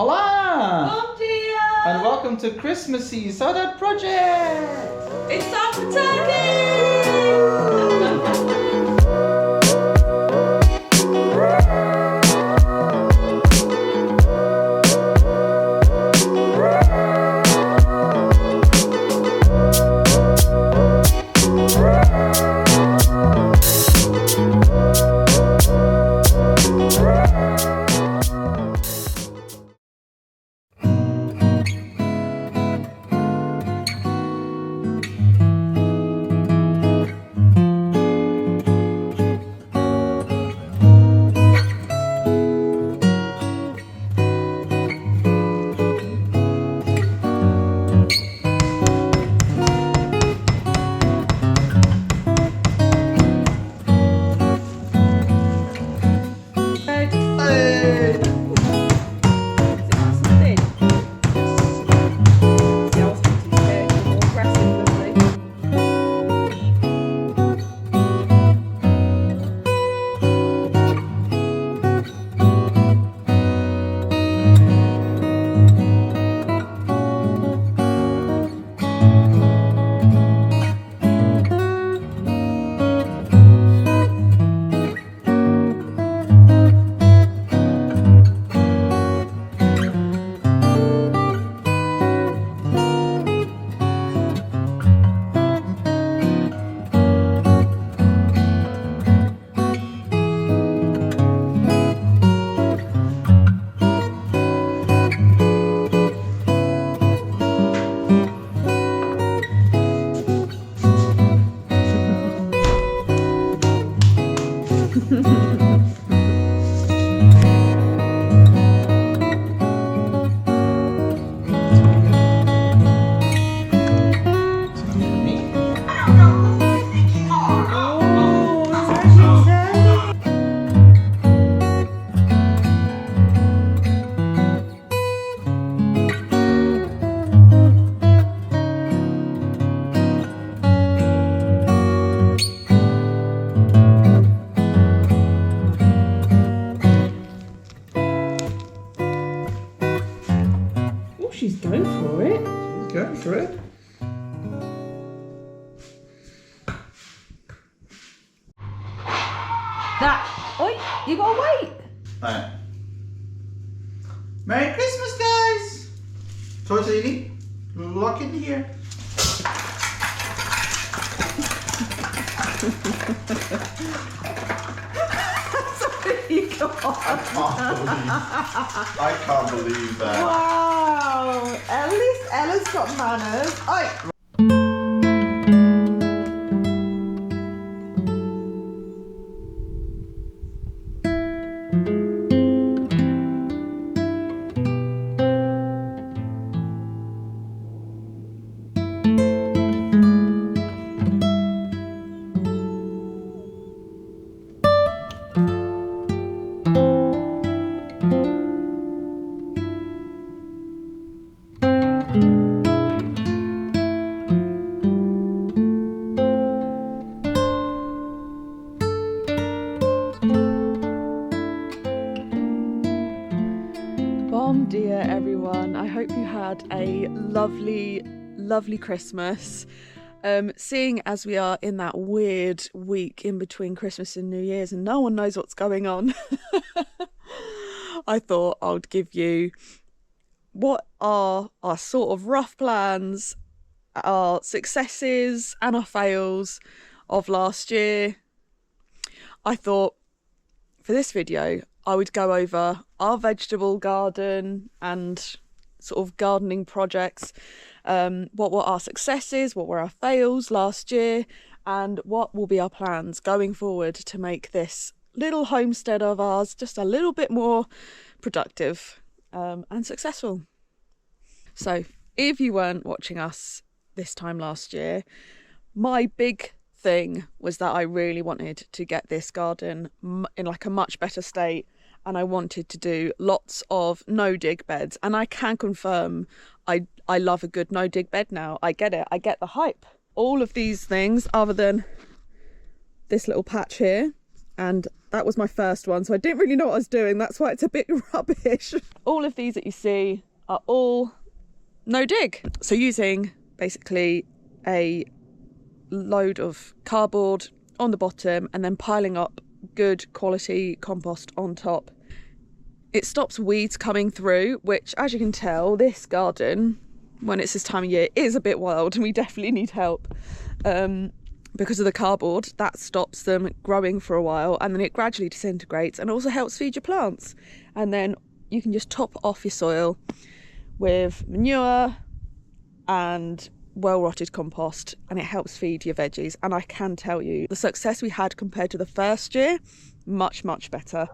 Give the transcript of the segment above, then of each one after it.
Hola! Bom dia! And welcome to Christmassy Soda Project! It's time for turkey! She's going for it. She's going for it. Oi, you gotta wait. Right. Merry Christmas, guys! Tortellini, lock in here. I can't believe that. Wow, at least Ella's got manners. Oi. Bom dia, everyone. I hope you had a lovely Christmas. Seeing as we are in that weird week in between Christmas and New Year's and no one knows what's going on, I thought I would give you what are our sort of rough plans, our successes and our fails of last year. I thought for this video I would go over our vegetable garden and sort of gardening projects, what were our successes, what were our fails last year, and what will be our plans going forward to make this little homestead of ours just a little bit more productive and successful. So if you weren't watching us this time last year, my big thing was that I really wanted to get this garden in like a much better state, and I wanted to do lots of no dig beds, and I can confirm I love a good no dig bed now. I get it, I get the hype. All of these things other than this little patch here and that was my first one, so I didn't really know what I was doing. That's why it's a bit rubbish. All of these that you see are all no dig. So using basically a load of cardboard on the bottom and then piling up good quality compost on top. It stops weeds coming through, which, as you can tell, this garden, when it's this time of year, is a bit wild, and we definitely need help. Because of the cardboard, that stops them growing for a while, and then it gradually disintegrates and also helps feed your plants. And then you can just top off your soil with manure and well-rotted compost, and it helps feed your veggies. And I can tell you, the success we had compared to the first year, much better.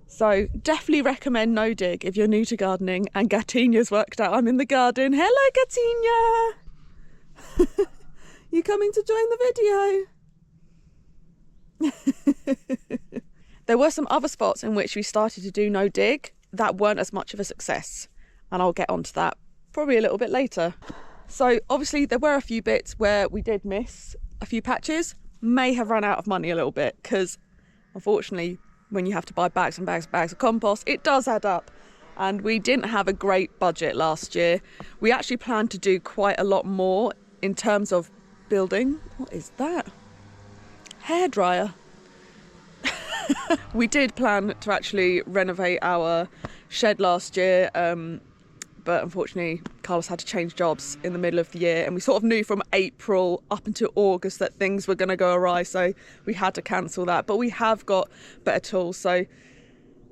So definitely recommend no dig if you're new to gardening and Gatinia's worked out I'm in the garden. Hello, Gatinia! You coming to join the video? There were some other spots in which we started to do no dig that weren't as much of a success, and I'll get onto that probably a little bit later. So obviously there were a few bits where we did miss a few patches, may have run out of money a little bit, because unfortunately when you have to buy bags and bags and bags of compost, it does add up. And we didn't have a great budget last year. We actually planned to do quite a lot more in terms of building. What is that? Hairdryer. We did plan to actually renovate our shed last year, but unfortunately Carlos had to change jobs in the middle of the year, and we sort of knew from April up until August that things were going to go awry, so we had to cancel that. But we have got better tools, so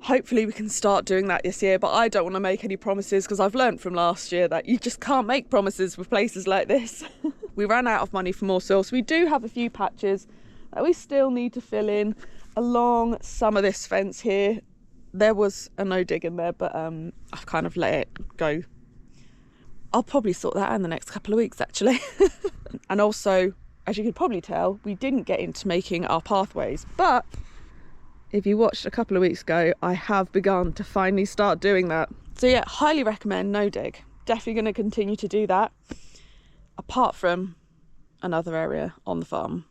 hopefully we can start doing that this year. But I don't want to make any promises, because I've learned from last year that you just can't make promises with places like this. We ran out of money for more soil, so we do have a few patches that we still need to fill in along some of this fence here. There was a no dig in there, but I've kind of let it go. I'll probably sort that out in the next couple of weeks, actually. And also, as you can probably tell, we didn't get into making our pathways, but if you watched a couple of weeks ago, I have begun to finally start doing that. So yeah, highly recommend no dig. Definitely going to continue to do that, apart from another area on the farm,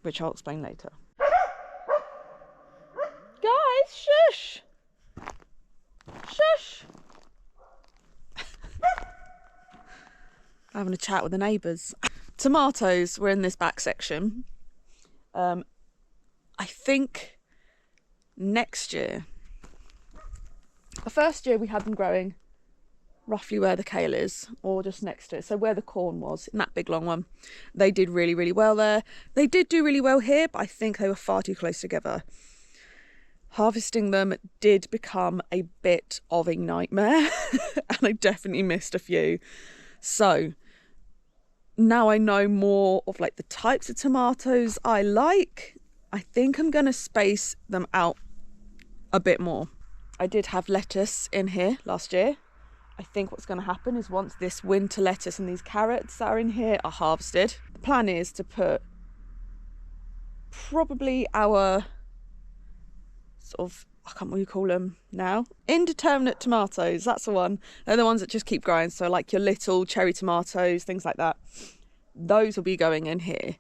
which I'll explain later. Guys, shush! Shush! Having a chat with the neighbours. Tomatoes were in this back section. I think next year, the first year we had them growing roughly where the kale is, or just next to it, so where the corn was, in that big long one. They did really well there. They did do really well here, but I think they were far too close together. Harvesting them did become a bit of a nightmare, and I definitely missed a few. So now I know more of like the types of tomatoes I like, I think I'm going to space them out a bit more. I did have lettuce in here last year. I think what's going to happen is once this winter lettuce and these carrots that are in here are harvested, the plan is to put probably our sort of, I can't remember what you call them now, indeterminate tomatoes, that's the one. They're the ones that just keep growing, so like your little cherry tomatoes, things like that. Those will be going in here.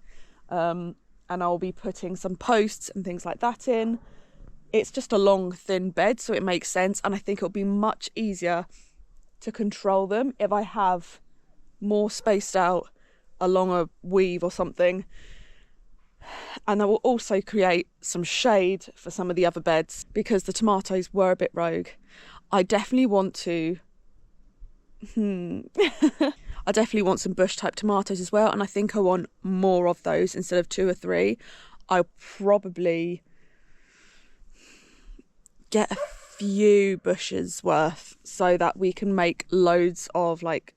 And I'll be putting some posts and things like that in. It's just a long, thin bed, so it makes sense, and I think it'll be much easier to control them if I have more spaced out along a weave or something. And I will also create some shade for some of the other beds, because the tomatoes were a bit rogue. I definitely want to I definitely want some bush type tomatoes as well, and I think I want more of those instead of 2 or 3. I'll probably get a few bushes worth so that we can make loads of like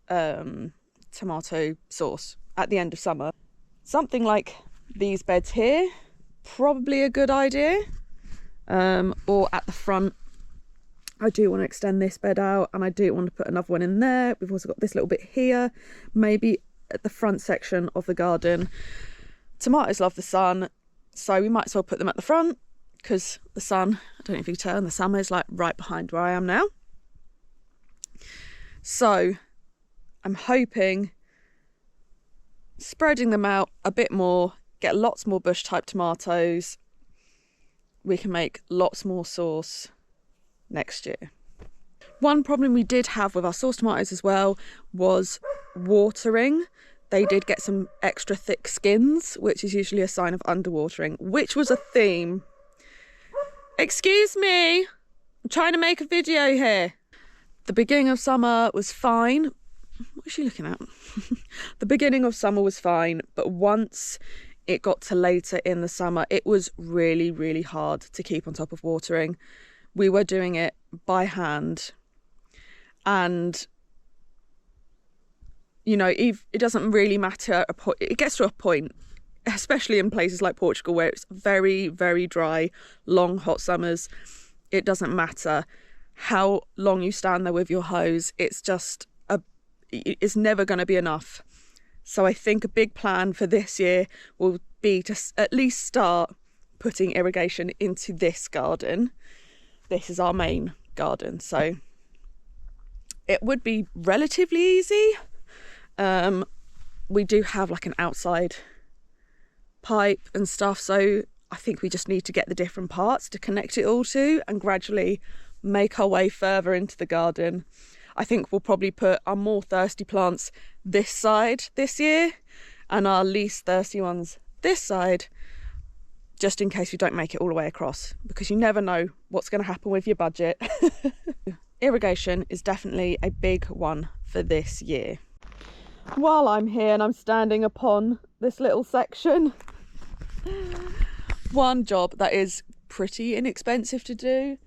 tomato sauce at the end of summer. Something like these beds here, probably a good idea. Or at the front, I do want to extend this bed out, and I do want to put another one in there. We've also got this little bit here, maybe at the front section of the garden. Tomatoes love the sun, so we might as well put them at the front, because the sun, I don't know if you can tell, in the summer is like right behind where I am now. So I'm hoping spreading them out a bit more, get lots more bush type tomatoes, we can make lots more sauce next year. One problem we did have with our sauce tomatoes as well was watering. They did get some extra thick skins, which is usually a sign of underwatering, which was a theme. Excuse me, I'm trying to make a video here. The beginning of summer was fine. What is she looking at? The beginning of summer was fine, but once it got to later in the summer, it was really, really hard to keep on top of watering. We were doing it by hand, and you know, it doesn't really matter. It gets to a point, especially in places like Portugal, where it's very, very dry, long, hot summers. It doesn't matter how long you stand there with your hose. It's never going to be enough. So I think a big plan for this year will be to at least start putting irrigation into this garden. This is our main garden, so it would be relatively easy. We do have like an outside pipe and stuff, so I think we just need to get the different parts to connect it all to and gradually make our way further into the garden. I think we'll probably put our more thirsty plants this side this year and our least thirsty ones this side, just in case we don't make it all the way across, because you never know what's going to happen with your budget. Irrigation is definitely a big one for this year. While I'm here and I'm standing upon this little section, one job that is pretty inexpensive to do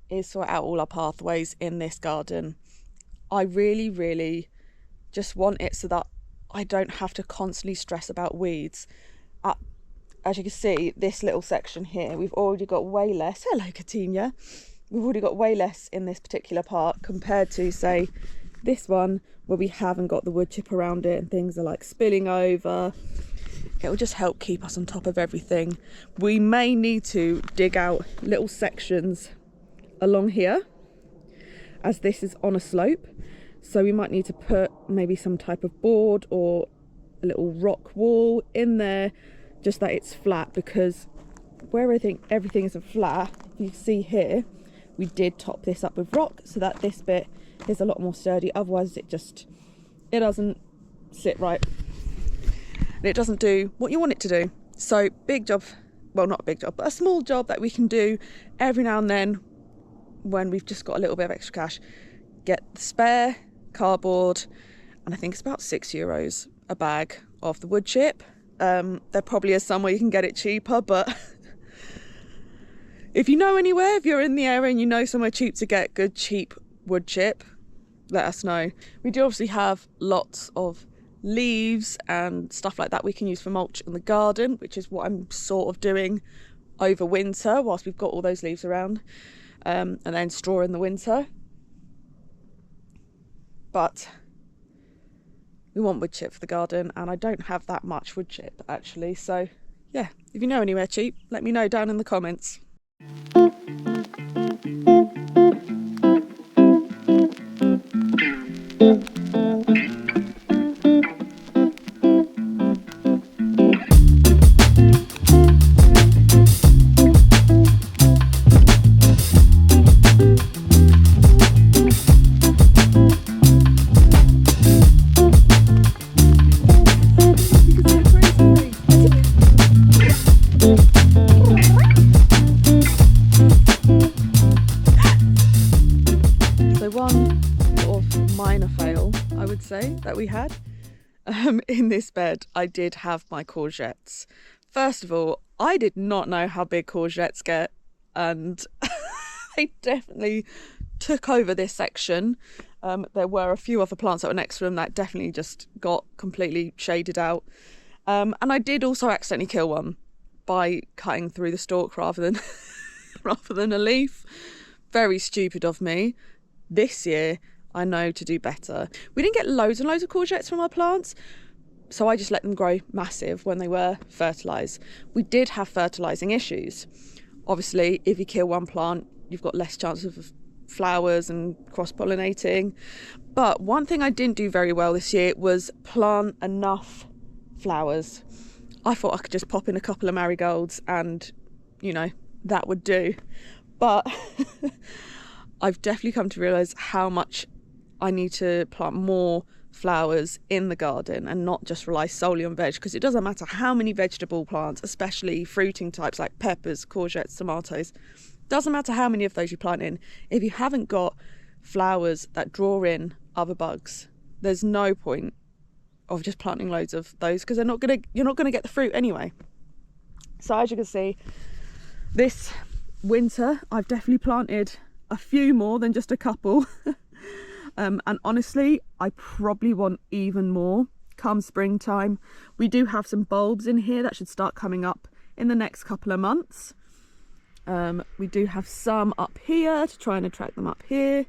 is sort out all our pathways in this garden. I really, really just want it so that I don't have to constantly stress about weeds. As you can see, this little section here, we've already got way less. Hello, Katina. We've already got way less in this particular part compared to, say, this one where we haven't got the wood chip around it and things are like spilling over. It will just help keep us on top of everything. We may need to dig out little sections along here, as this is on a slope, so we might need to put maybe some type of board or a little rock wall in there, just that it's flat, because where I think everything isn't flat, you can see here, we did top this up with rock so that this bit is a lot more sturdy. Otherwise it doesn't sit right and it doesn't do what you want it to do. So big job, well, not a big job, but a small job that we can do every now and then when we've just got a little bit of extra cash. Get the spare cardboard, and I think it's about €6 a bag of the wood chip. There probably is somewhere you can get it cheaper, but if you know anywhere, if you're in the area and you know somewhere cheap to get good cheap wood chip, let us know. We do obviously have lots of leaves and stuff like that we can use for mulch in the garden, which is what I'm sort of doing over winter whilst we've got all those leaves around, and then straw in the winter. But we want wood chip for the garden, and I don't have that much wood chip actually, so yeah, if you know anywhere cheap, let me know down in the comments. That we had in this bed, I did have my courgettes. First of all, I did not know how big courgettes get, and they definitely took over this section. There were a few other plants that were next to them that definitely just got completely shaded out, and I did also accidentally kill one by cutting through the stalk rather than a leaf. Very stupid of me. This year I know to do better. We didn't get loads and loads of courgettes from our plants, so I just let them grow massive when they were fertilised. We did have fertilising issues. Obviously, if you kill one plant, you've got less chance of flowers and cross-pollinating. But one thing I didn't do very well this year was plant enough flowers. I thought I could just pop in a couple of marigolds and, you know, that would do. But I've definitely come to realise how much I need to plant more flowers in the garden and not just rely solely on veg, because it doesn't matter how many vegetable plants, especially fruiting types like peppers, courgettes, tomatoes, doesn't matter how many of those you plant in, if you haven't got flowers that draw in other bugs, there's no point of just planting loads of those, because you're not gonna get the fruit anyway. So as you can see, this winter I've definitely planted a few more than just a couple. And honestly, I probably want even more come springtime. We do have some bulbs in here that should start coming up in the next couple of months. We do have some up here to try and attract them up here.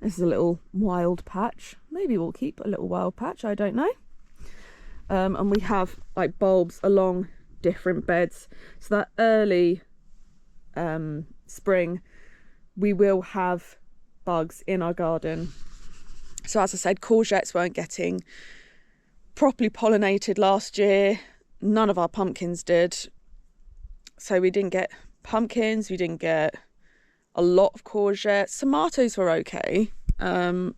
This is a little wild patch. Maybe we'll keep a little wild patch, I don't know. And we have like bulbs along different beds, so that early spring we will have bugs in our garden. So as I said, courgettes weren't getting properly pollinated last year. None of our pumpkins did. So we didn't get pumpkins, we didn't get a lot of courgettes. Tomatoes were okay, because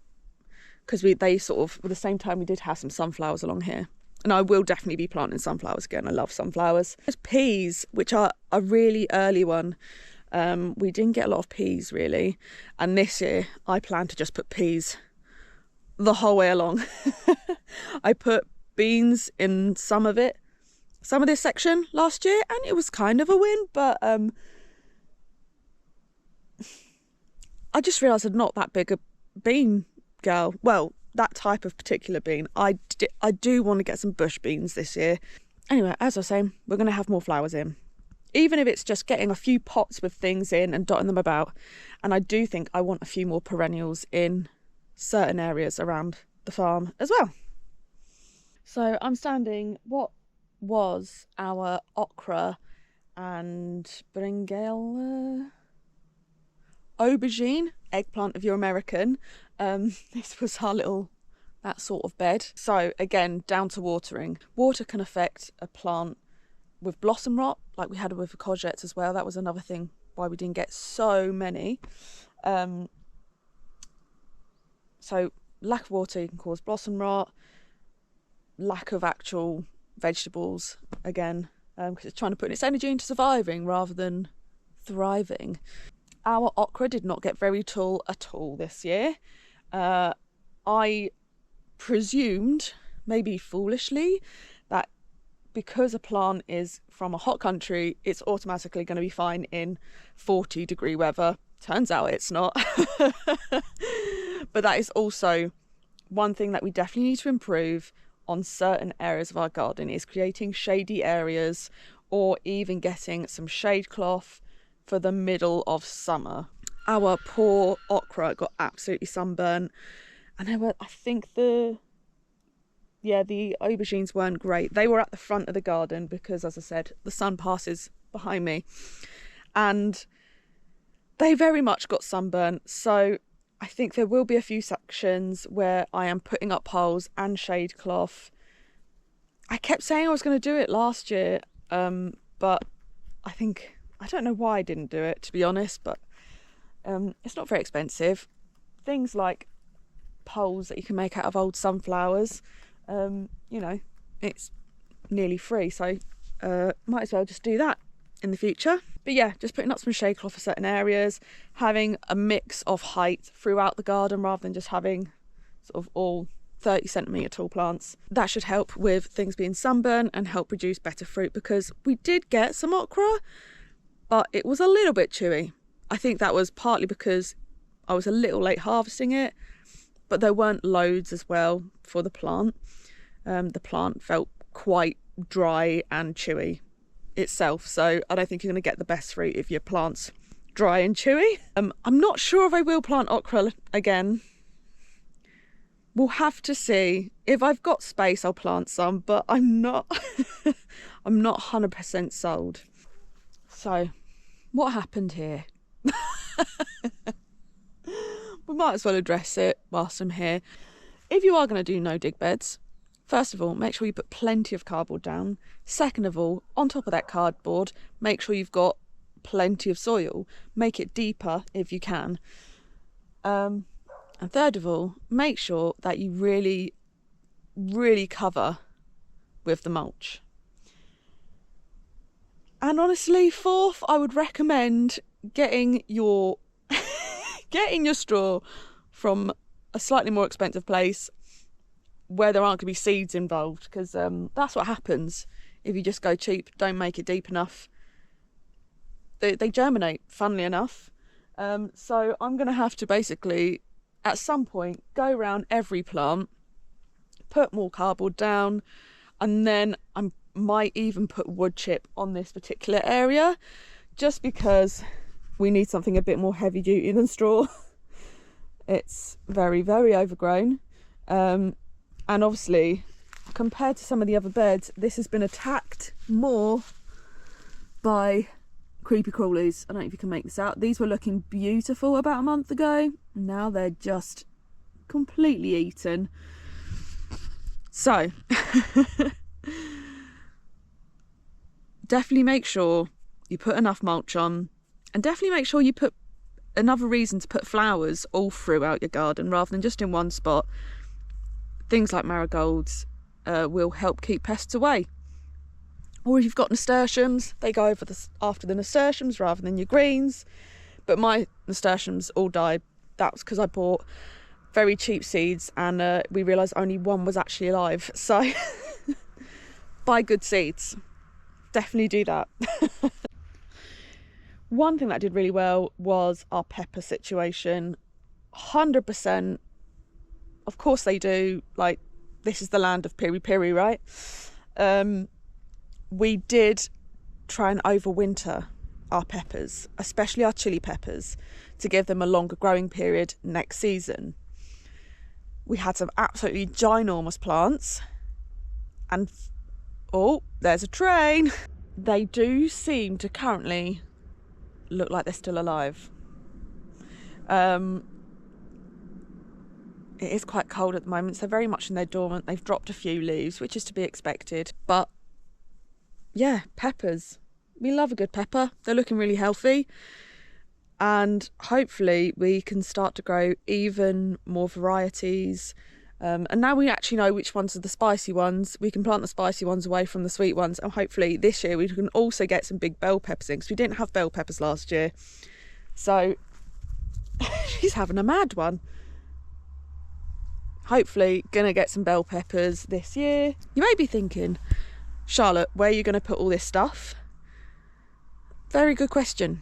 they sort of, at the same time, we did have some sunflowers along here. And I will definitely be planting sunflowers again. I love sunflowers. There's peas, which are a really early one. We didn't get a lot of peas really. And this year I plan to just put peas the whole way along. I put beans in some of this section last year, and it was kind of a win, but I just realised I'm not that big a bean girl. Well, that type of particular bean. I do want to get some bush beans this year. Anyway, as I was saying, we're going to have more flowers in. Even if it's just getting a few pots with things in and dotting them about. And I do think I want a few more perennials in certain areas around the farm as well. So I'm standing what was our okra and brinjal, aubergine, eggplant if you're American. This was our little, that sort of bed. So again, down to watering. Water can affect a plant with blossom rot, like we had with the courgettes as well. That was another thing why we didn't get so many. So lack of water can cause blossom rot, lack of actual vegetables again, because it's trying to put its energy into surviving rather than thriving. Our okra did not get very tall at all this year. I presumed, maybe foolishly, that because a plant is from a hot country, it's automatically going to be fine in 40-degree weather. Turns out it's not. But that is also one thing that we definitely need to improve on certain areas of our garden, is creating shady areas, or even getting some shade cloth for the middle of summer. Our poor okra got absolutely sunburnt, and I think the aubergines weren't great. They were at the front of the garden because, as I said, the sun passes behind me, and they very much got sunburnt. So I think there will be a few sections where I am putting up poles and shade cloth. I kept saying I was going to do it last year, but I don't know why I didn't do it, to be honest, but it's not very expensive. Things like poles that you can make out of old sunflowers, it's nearly free, so might as well just do that in the future. But yeah, just putting up some shade cloth for certain areas, having a mix of height throughout the garden rather than just having sort of all 30-centimetre tall plants. That should help with things being sunburned and help produce better fruit, because we did get some okra, but it was a little bit chewy. I think that was partly because I was a little late harvesting it, but there weren't loads as well for the plant. The plant felt quite dry and chewy itself, so I don't think you're going to get the best fruit if your plant's dry and chewy. I'm not sure if I will plant okra again. We'll have to see. If I've got space, I'll plant some, but I'm not 100% sold. So what happened here? We might as well address it whilst I'm here. If you are going to do no dig beds, first of all, make sure you put plenty of cardboard down. Second of all, on top of that cardboard, make sure you've got plenty of soil. Make it deeper if you can. And third of all, make sure that you really, really cover with the mulch. And honestly, fourth, I would recommend getting your straw from a slightly more expensive place where there aren't going to be seeds involved, because that's what happens if you just go cheap, don't make it deep enough. They germinate, funnily enough. So I'm going to have to basically, at some point, go around every plant, put more cardboard down, and then I might even put wood chip on this particular area, just because we need something a bit more heavy duty than straw. It's very, very overgrown. And obviously, compared to some of the other beds, this has been attacked more by creepy crawlies. I don't know if you can make this out. These were looking beautiful about a month ago. Now they're just completely eaten. So, definitely make sure you put enough mulch on, and definitely make sure you put another reason to put flowers all throughout your garden rather than just in one spot. Things like marigolds will help keep pests away. Or if you've got nasturtiums, they go over after the nasturtiums rather than your greens. But my nasturtiums all died. That was because I bought very cheap seeds, and we realised only one was actually alive. So buy good seeds. Definitely do that. One thing that did really well was our pepper situation. 100%. Of course they do. Like, this is the land of piri piri, right? We did try and overwinter our peppers, especially our chili peppers, to give them a longer growing period next season. We had some absolutely ginormous plants, and oh, there's a train. They do seem to currently look like they're still alive. It is quite cold at the moment, so they're very much in their dormant. They've dropped a few leaves, which is to be expected. But yeah, peppers. We love a good pepper. They're looking really healthy. And hopefully we can start to grow even more varieties. And now we actually know which ones are the spicy ones. We can plant the spicy ones away from the sweet ones. And hopefully this year we can also get some big bell peppers in, because we didn't have bell peppers last year. So she's having a mad one. Hopefully gonna get some bell peppers this year. You may be thinking, Charlotte, where are you going to put all this stuff? Very good question.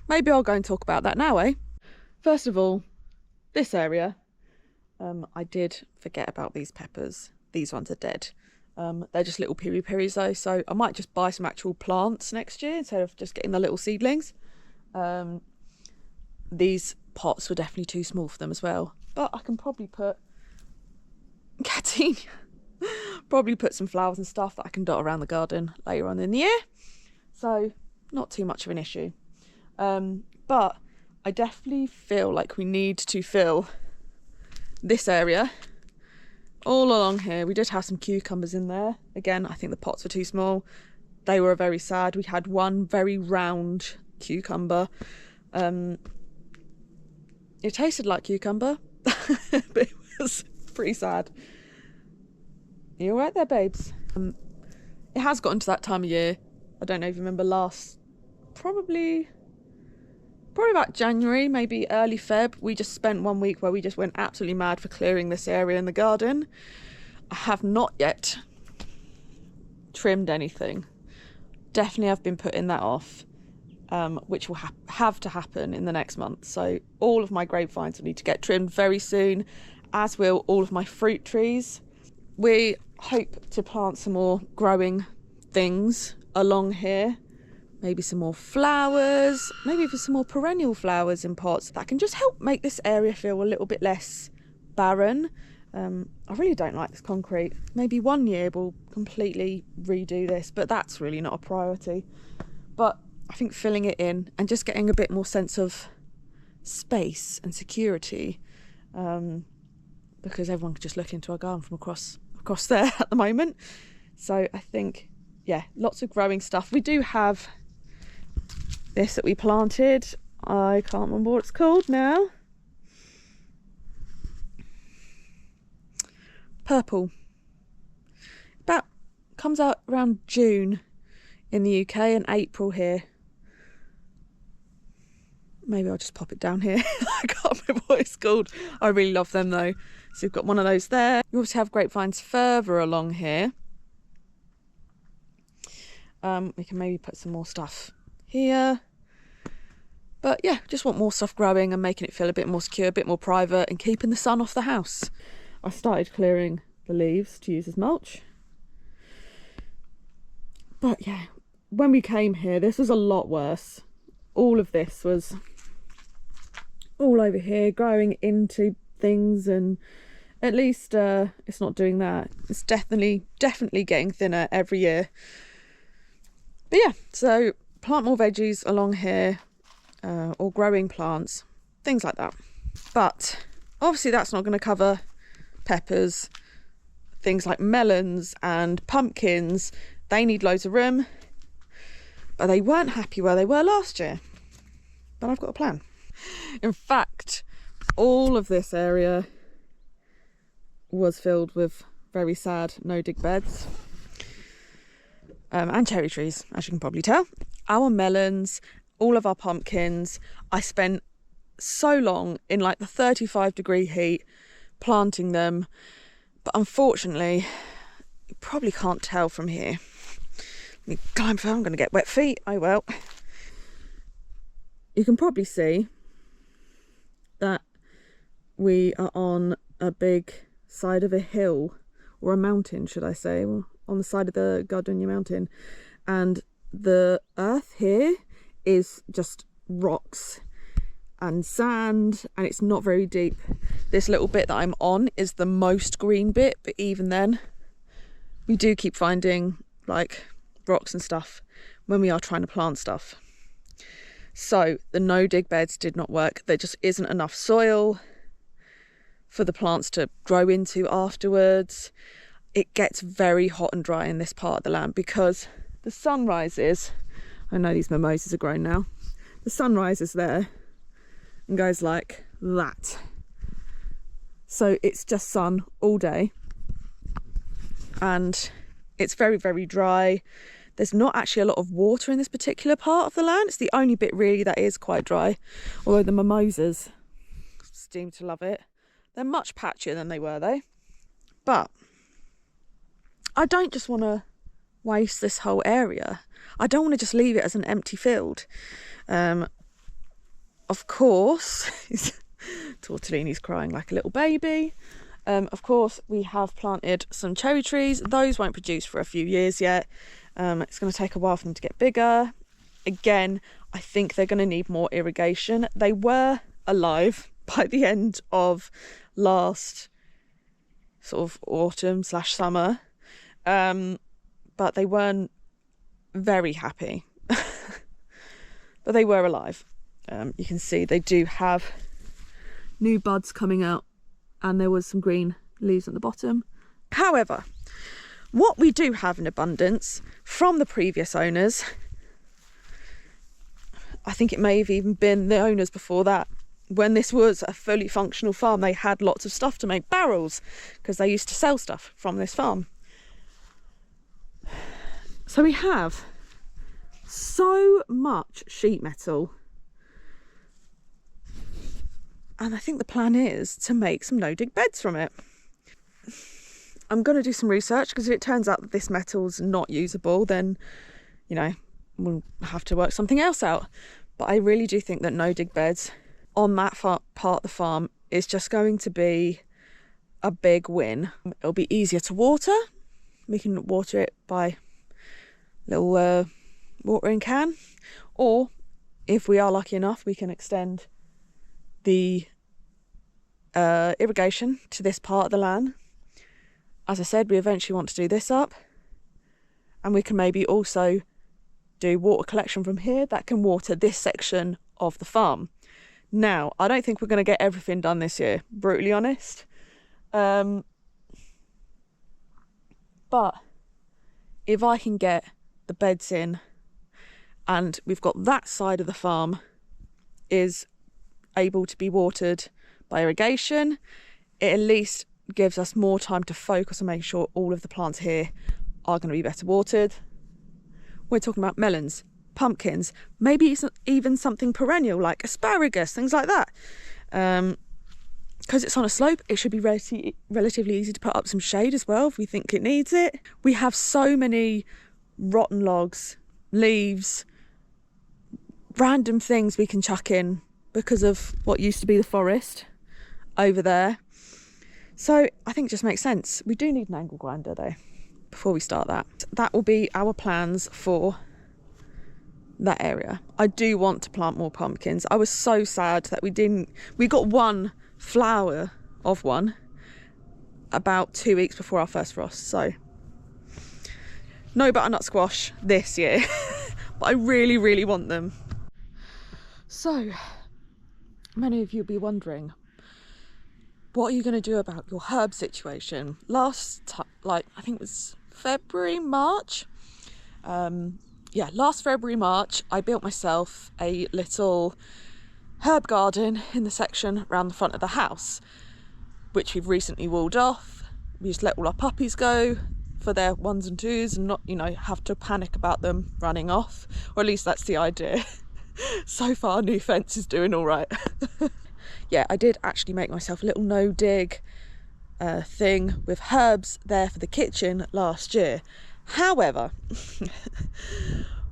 Maybe I'll go and talk about that now, eh? First of all, this area, I did forget about these peppers. These ones are dead. They're just little piri piris though, so I might just buy some actual plants next year instead of just getting the little seedlings. These pots were definitely too small for them as well, but I can probably put probably put some flowers and stuff that I can dot around the garden later on in the year, so not too much of an issue. But I definitely feel like we need to fill this area all along here. We did have some cucumbers in there. Again, I think the pots were too small. They were very sad. We had one very round cucumber. It tasted like cucumber, but it was pretty sad. You all right there, babes? It has gotten to that time of year. I don't know if you remember probably about January, maybe early Feb, we just spent 1 week where we just went absolutely mad for clearing this area in the garden. I have not yet trimmed anything. Definitely have been putting that off, which will have to happen in the next month. So all of my grapevines will need to get trimmed very soon, as will all of my fruit trees. We hope to plant some more growing things along here. Maybe some more flowers, maybe even some more perennial flowers in pots that can just help make this area feel a little bit less barren. I really don't like this concrete. Maybe one year we'll completely redo this, but that's really not a priority. But I think filling it in and just getting a bit more sense of space and security, because everyone can just look into our garden from across there at the moment. So I think, yeah, lots of growing stuff. We do have This that we planted, I can't remember what it's called now. Purple. About comes out around June in the UK and April here. Maybe I'll just pop it down here. I can't remember what it's called. I really love them though. So we've got one of those there. We also have grapevines further along here. We can maybe put some more stuff here. But yeah, just want more stuff growing and making it feel a bit more secure, a bit more private, and keeping the sun off the house. I started clearing the leaves to use as mulch. But yeah, when we came here, this was a lot worse. All of this was all over here, growing into things, and at least it's not doing that. It's definitely getting thinner every year. But yeah, so plant more veggies along here, or growing plants, things like that. But obviously that's not going to cover peppers, things like melons and pumpkins. They need loads of room, but they weren't happy where they were last year. But I've got a plan. In fact, all of this area was filled with very sad no-dig beds, and cherry trees, as you can probably tell. Our melons, all of our pumpkins, I spent so long in like the 35-degree heat planting them, but unfortunately, you probably can't tell from here. Let me climb further, I'm going to get wet feet. Oh well. You can probably see that we are on a big side of a hill, or a mountain should I say, well, on the side of the Gardenia mountain, and the earth here is just rocks and sand, and it's not very deep. This little bit that I'm on is the most green bit, but even then we do keep finding like rocks and stuff when we are trying to plant stuff. So the no-dig beds did not work. There just isn't enough soil for the plants to grow into afterwards. It gets very hot and dry in this part of the land because the sun rises. I know these mimosas are grown now. The sun rises there and goes like that. So it's just sun all day, and it's very, very dry. There's not actually a lot of water in this particular part of the land. It's the only bit really that is quite dry, although the mimosas seem to love it. They're much patchier than they were though. But I don't just want to waste this whole area. I don't want to just leave it as an empty field. Of course, Tortellini's crying like a little baby. Of course, we have planted some cherry trees. Those won't produce for a few years yet. It's going to take a while for them to get bigger. Again, I think they're going to need more irrigation. They were alive by the end of last sort of autumn/summer, but they weren't very happy. But they were alive. You can see they do have new buds coming out, and there was some green leaves at the bottom. However, what we do have in abundance from the previous owners, I think it may have even been the owners before that, when this was a fully functional farm, they had lots of stuff to make barrels because they used to sell stuff from this farm. So we have so much sheet metal, and I think the plan is to make some no-dig beds from it. I'm going to do some research, because if it turns out that this metal's not usable, then, you know, we'll have to work something else out. But I really do think that no-dig beds on that part of the farm is just going to be a big win. It'll be easier to water. We can water it by little watering can, or if we are lucky enough, we can extend the irrigation to this part of the land. As I said, we eventually want to do this up, and we can maybe also do water collection from here that can water this section of the farm. Now, I don't think we're going to get everything done this year, brutally honest. But if I can get the beds in and we've got that side of the farm is able to be watered by irrigation, it at least gives us more time to focus on making sure all of the plants here are going to be better watered. We're talking about melons, pumpkins, maybe even something perennial like asparagus, things like that. Because it's on a slope, it should be relatively easy to put up some shade as well if we think it needs it. We have so many rotten logs, leaves, random things we can chuck in because of what used to be the forest over there. So I think it just makes sense. We do need an angle grinder though, before we start that. That will be our plans for that area. I do want to plant more pumpkins. I was so sad that we got one flower of one about 2 weeks before our first frost. So no butternut squash this year, but I really, really want them. So many of you will be wondering, what are you going to do about your herb situation? Last I think it was February, March. Last February, March, I built myself a little herb garden in the section around the front of the house, which we've recently walled off. We just let all our puppies go for their 1s and 2s and not, have to panic about them running off, or at least that's the idea. So far, new fence is doing all right. Yeah, I did actually make myself a little no-dig thing with herbs there for the kitchen last year. However,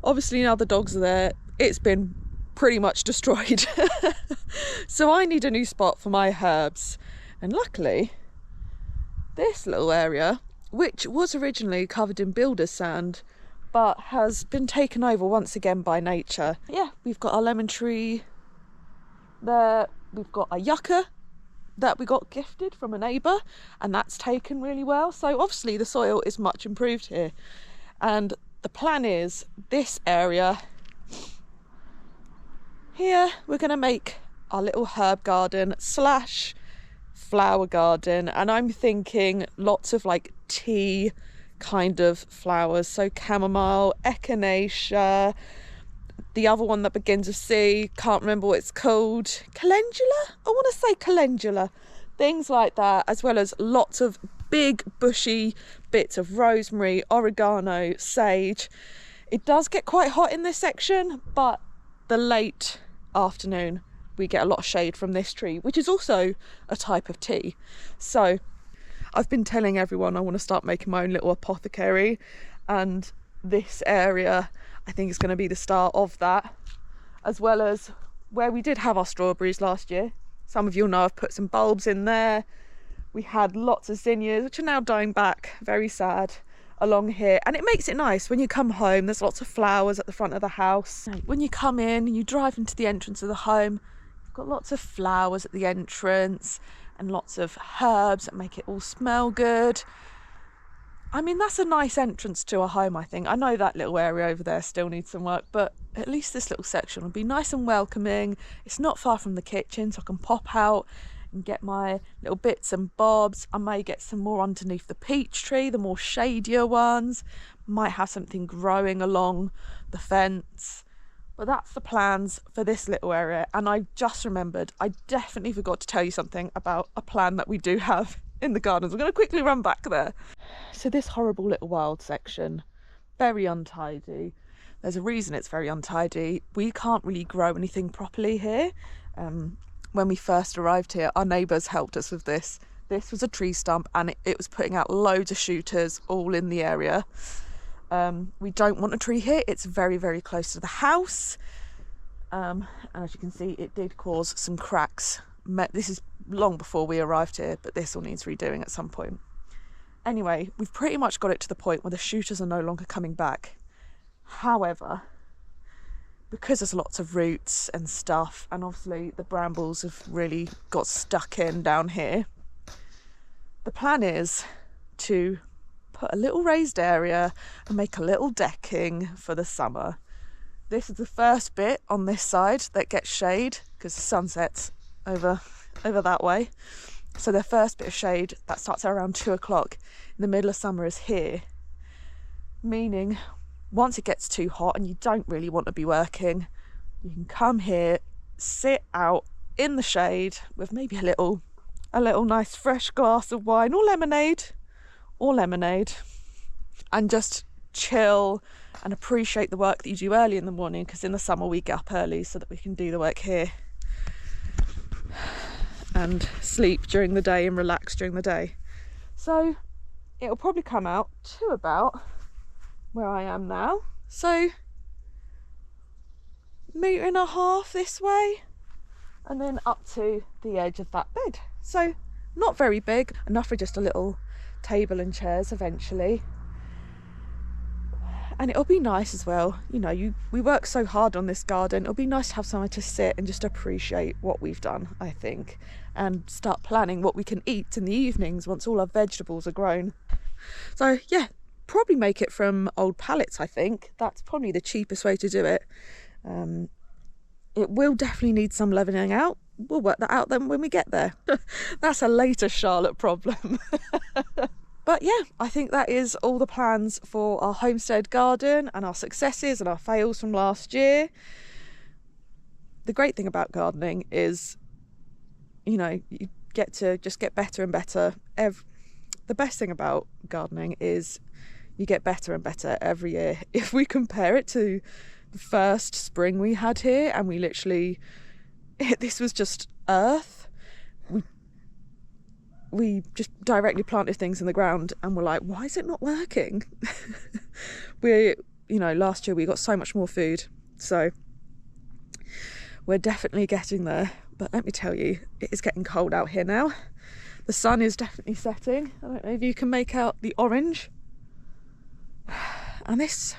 obviously now the dogs are there, it's been pretty much destroyed. So I need a new spot for my herbs. And luckily, this little area, which was originally covered in builder's sand, but has been taken over once again by nature. Yeah, we've got our lemon tree there. We've got a yucca that we got gifted from a neighbour, and that's taken really well. So obviously the soil is much improved here. And the plan is this area here, we're going to make our little herb garden / flower garden. And I'm thinking lots of like tea kind of flowers. So chamomile, echinacea, the other one that begins with C, can't remember what it's called. Calendula? I want to say calendula. Things like that, as well as lots of big bushy bits of rosemary, oregano, sage. It does get quite hot in this section, but the late afternoon we get a lot of shade from this tree, which is also a type of tea. So I've been telling everyone I want to start making my own little apothecary, and this area I think is going to be the start of that, as well as where we did have our strawberries last year. Some of you'll know I've put some bulbs in there. We had lots of zinnias, which are now dying back, very sad, along here. And it makes it nice when you come home. There's lots of flowers at the front of the house. When you come in and you drive into the entrance of the home, you've got lots of flowers at the entrance and lots of herbs that make it all smell good. I mean, that's a nice entrance to a home, I think. I know that little area over there still needs some work, but at least this little section will be nice and welcoming. It's not far from the kitchen, so I can pop out and get my little bits and bobs. I may get some more underneath the peach tree, the more shadier ones. Might have something growing along the fence. But that's the plans for this little area. And I just remembered, I definitely forgot to tell you something about a plan that we do have in the gardens. I'm going to quickly run back there. So this horrible little wild section, very untidy. There's a reason it's very untidy. We can't really grow anything properly here. When we first arrived here, our neighbours helped us with this. This was a tree stump, and it was putting out loads of shooters all in the area. We don't want a tree here. It's very, very close to the house. And as you can see, it did cause some cracks. This is long before we arrived here, but this all needs redoing at some point. Anyway, we've pretty much got it to the point where the shooters are no longer coming back. However, because there's lots of roots and stuff, and obviously the brambles have really got stuck in down here, the plan is to put a little raised area and make a little decking for the summer. This is the first bit on this side that gets shade because the sun sets over that way. So the first bit of shade that starts at around 2 o'clock in the middle of summer is here, meaning once it gets too hot and you don't really want to be working, you can come here, sit out in the shade with maybe a little nice fresh glass of wine or lemonade, and just chill and appreciate the work that you do early in the morning, because in the summer we get up early so that we can do the work here and sleep during the day and relax during the day. So it'll probably come out to about where I am now, so 1.5 meters this way, and then up to the edge of that bed. So not very big, enough for just a little table and chairs eventually. And it'll be nice as well, you know, we work so hard on this garden, it'll be nice to have somewhere to sit and just appreciate what we've done, I think, and start planning what we can eat in the evenings once all our vegetables are grown. So yeah, probably make it from old pallets. I think that's probably the cheapest way to do it. It will definitely need some leavening out. We'll work that out then when we get there. That's a later Charlotte problem. But yeah, I think that is all the plans for our homestead garden and our successes and our fails from last year. The great thing about gardening is, you know, you get to just get better and better. The best thing about gardening is you get better and better every year. If we compare it to the first spring we had here, and we literally, this was just earth. We just directly planted things in the ground and we're like, why is it not working? Last year we got so much more food, so we're definitely getting there. But let me tell you, it is getting cold out here now. The sun is definitely setting. I don't know if you can make out the orange. And that's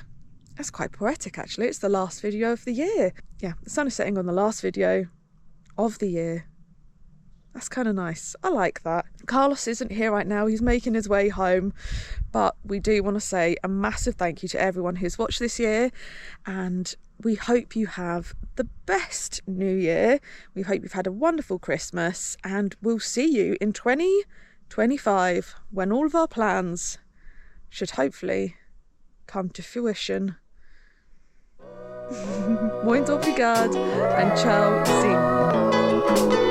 quite poetic actually. It's the last video of the year. Yeah, the sun is setting on the last video of the year. That's kind of nice. I like that. Carlos isn't here right now. He's making his way home. But we do want to say a massive thank you to everyone who's watched this year. And we hope you have the best New Year. We hope you've had a wonderful Christmas. And we'll see you in 2025 when all of our plans should hopefully come to fruition. Muito obrigado and ciao, sim.